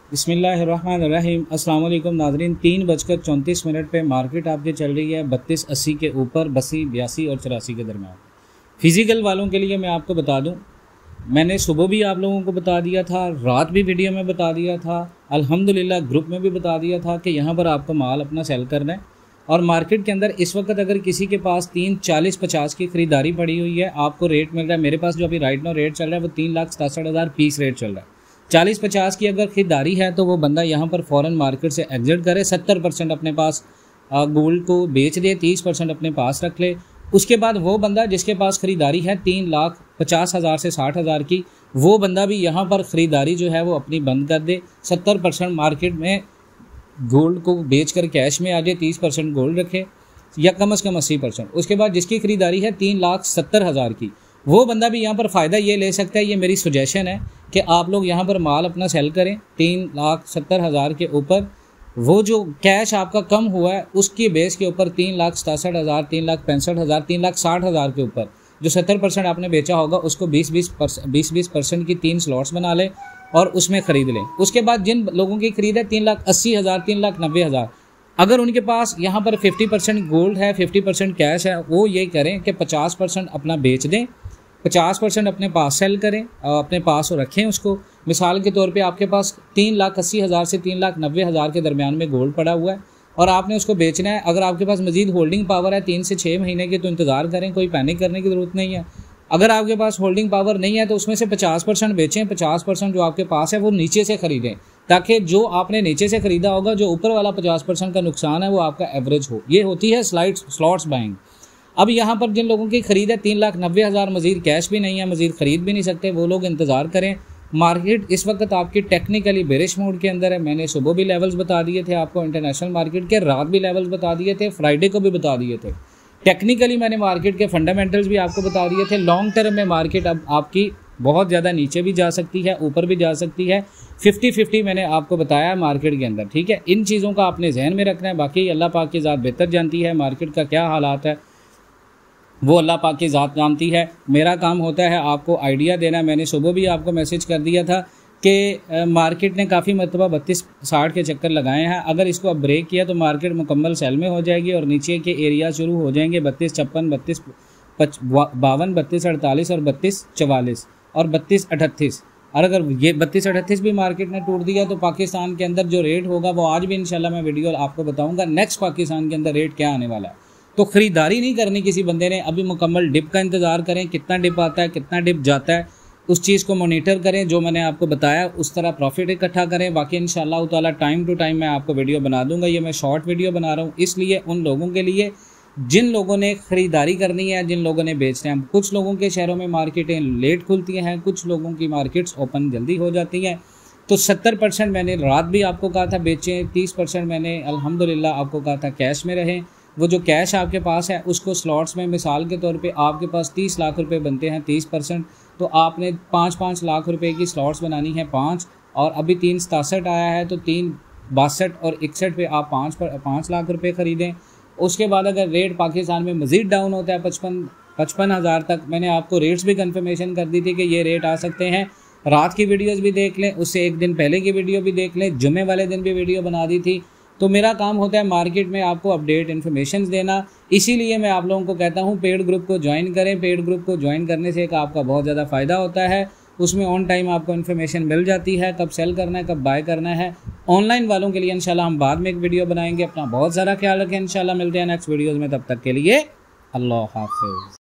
बिस्मिल्लाहिर्रहमानिर्रहीम। अस्सलाम वालेकुम नाज़रीन। 3:34 पे मार्केट आपकी चल रही है 3280 के ऊपर, 82 और 84 के दरमियान। फ़िज़िकल वालों के लिए मैं आपको बता दूं, मैंने सुबह भी आप लोगों को बता दिया था, रात भी वीडियो में बता दिया था, अल्हम्दुलिल्लाह ग्रुप में भी बता दिया था कि यहाँ पर आपको माल अपना सेल करना है। और मार्केट के अंदर इस वक्त अगर किसी के पास 340-50 की ख़रीदारी पड़ी हुई है, आपको रेट मिल रहा है, मेरे पास जो अभी राइट नाउ रेट चल रहा है वो 3,67,000 पीस रेट चल रहा है। 40-50 की अगर ख़रीदारी है तो वो बंदा यहाँ पर फ़ौरन मार्केट से एग्जिट करे, 70% अपने पास गोल्ड को बेच दे, 30% अपने पास रख ले। उसके बाद वो बंदा जिसके पास ख़रीदारी है 3,50,000 से 60,000 की, वो बंदा भी यहाँ पर ख़रीदारी जो है वो अपनी बंद कर दे, 70% मार्केट में गोल्ड को बेच कर कैश में आ जाए, 30% गोल्ड रखे या कम से कम 80%। उसके बाद जिसकी ख़रीदारी है 3,70,000 की, वो बंदा भी यहाँ पर फ़ायदा ये ले सकता है। ये मेरी सजेशन है कि आप लोग यहाँ पर माल अपना सेल करें 3,70,000 के ऊपर। वो जो कैश आपका कम हुआ है उसकी बेस के ऊपर 3,67,000, 3,65,000, 3,60,000 के ऊपर जो 70% आपने बेचा होगा उसको 20-20% की 3 स्लॉट्स बना लें और उसमें ख़रीद लें। उसके बाद जिन लोगों की ख़रीद है 3,80,000, 3,90,000, अगर उनके पास यहाँ पर 50% गोल्ड है, 50% कैश है, वो ये करें कि 50% अपना बेच दें, 50% अपने पास सेल करें, अपने पास रखें उसको। मिसाल के तौर पे आपके पास 3,80,000 से 3,90,000 के दरमियान में गोल्ड पड़ा हुआ है और आपने उसको बेचना है। अगर आपके पास मज़ीद होल्डिंग पावर है 3 से 6 महीने की तो इंतज़ार करें, कोई पैनिक करने की ज़रूरत नहीं है। अगर आपके पास होल्डिंग पावर नहीं है तो उसमें से 50% बेचें, 50% जो आपके पास है वो नीचे से ख़रीदें, ताकि जो आपने नीचे से ख़रीदा होगा जो ऊपर वाला 50% का नुकसान है वो आपका एवरेज हो। ये होती है स्लॉट्स बाइंग। अब यहाँ पर जिन लोगों की ख़रीद है 3,90,000, मज़ीद कैश भी नहीं है, मज़ीद ख़रीद भी नहीं सकते, वो लोग इंतज़ार करें। मार्केट इस वक्त आपकी टेक्निकली बेरिश मोड के अंदर है। मैंने सुबह भी लेवल्स बता दिए थे आपको इंटरनेशनल मार्केट के, रात भी लेवल्स बता दिए थे, फ्राइडे को भी बता दिए थे। टेक्निकली मैंने मार्केट के फंडामेंटल्स भी आपको बता दिए थे। लॉन्ग टर्म में मार्केट अब आपकी बहुत ज़्यादा नीचे भी जा सकती है, ऊपर भी जा सकती है। 50-50 मैंने आपको बताया मार्केट के अंदर, ठीक है। इन चीज़ों का आपने जहन में रखना है। बाकी अल्लाह पाक की ज़ात बेहतर जानती है मार्केट का क्या हालात है, वो अल्लाह पाक की ज़ात जानती है। मेरा काम होता है आपको आइडिया देना। मैंने सुबह भी आपको मैसेज कर दिया था कि मार्केट ने काफ़ी मरतबा 32-60 के चक्कर लगाए हैं। अगर इसको अब ब्रेक किया तो मार्केट मुकम्मल सेल में हो जाएगी और नीचे के एरिया शुरू हो जाएंगे 32-56, 32-52, 32-48 और 32-44 और 32-38। और अगर ये 32-38 भी मार्केट ने टूट दिया तो पाकिस्तान के अंदर जो रेट होगा वो आज भी इंशाल्लाह मैं वीडियो आपको बताऊंगा नेक्स्ट पाकिस्तान के अंदर रेट क्या आने वाला है। तो ख़रीदारी नहीं करनी किसी बंदे ने, अभी मुकम्मल डिप का इंतज़ार करें, कितना डिप आता है, कितना डिप जाता है, उस चीज़ को मॉनिटर करें। जो मैंने आपको बताया उस तरह प्रॉफिट इकट्ठा करें। बाकी इंशाअल्लाह ताला टाइम टू टाइम मैं आपको वीडियो बना दूंगा। ये मैं शॉर्ट वीडियो बना रहा हूँ इसलिए उन लोगों के लिए जिन लोगों ने ख़रीदारी करनी है, जिन लोगों ने बेचना है। कुछ लोगों के शहरों में मार्केटें लेट खुलती हैं, कुछ लोगों की मार्केट्स ओपन जल्दी हो जाती हैं। तो 70% मैंने रात भी आपको कहा था बेचें, 30% मैंने अल्हम्दुलिल्लाह आपको कहा था कैश में रहें। वो जो कैश आपके पास है उसको स्लॉट्स में, मिसाल के तौर पे आपके पास 30 लाख रुपए बनते हैं 30%, तो आपने 5-5 लाख रुपए की स्लॉट्स बनानी है 5, और अभी 367 आया है तो 362 और 61 पे आप 5 लाख रुपए ख़रीदें। उसके बाद अगर रेट पाकिस्तान में मज़ीद डाउन होता है 55,000 तक, मैंने आपको रेट्स भी कन्फर्मेशन कर दी थी कि ये रेट आ सकते हैं। रात की वीडियोज़ भी देख लें, उससे एक दिन पहले की वीडियो भी देख लें, जुमे वाले दिन भी वीडियो बना दी थी। तो मेरा काम होता है मार्केट में आपको अपडेट इन्फॉर्मेशन देना। इसीलिए मैं आप लोगों को कहता हूँ पेड ग्रुप को ज्वाइन करें। पेड ग्रुप को ज्वाइन करने से एक आपका बहुत ज़्यादा फ़ायदा होता है, उसमें ऑन टाइम आपको इन्फॉर्मेशन मिल जाती है, कब सेल करना है, कब बाय करना है। ऑनलाइन वालों के लिए इंशाल्लाह हम बाद में एक वीडियो बनाएंगे। अपना बहुत ज़्यादा ख्याल रखें, इंशाल्लाह मिलते हैं नेक्स्ट वीडियोज़ में। तब तक के लिए अल्लाह हाफ़िज़।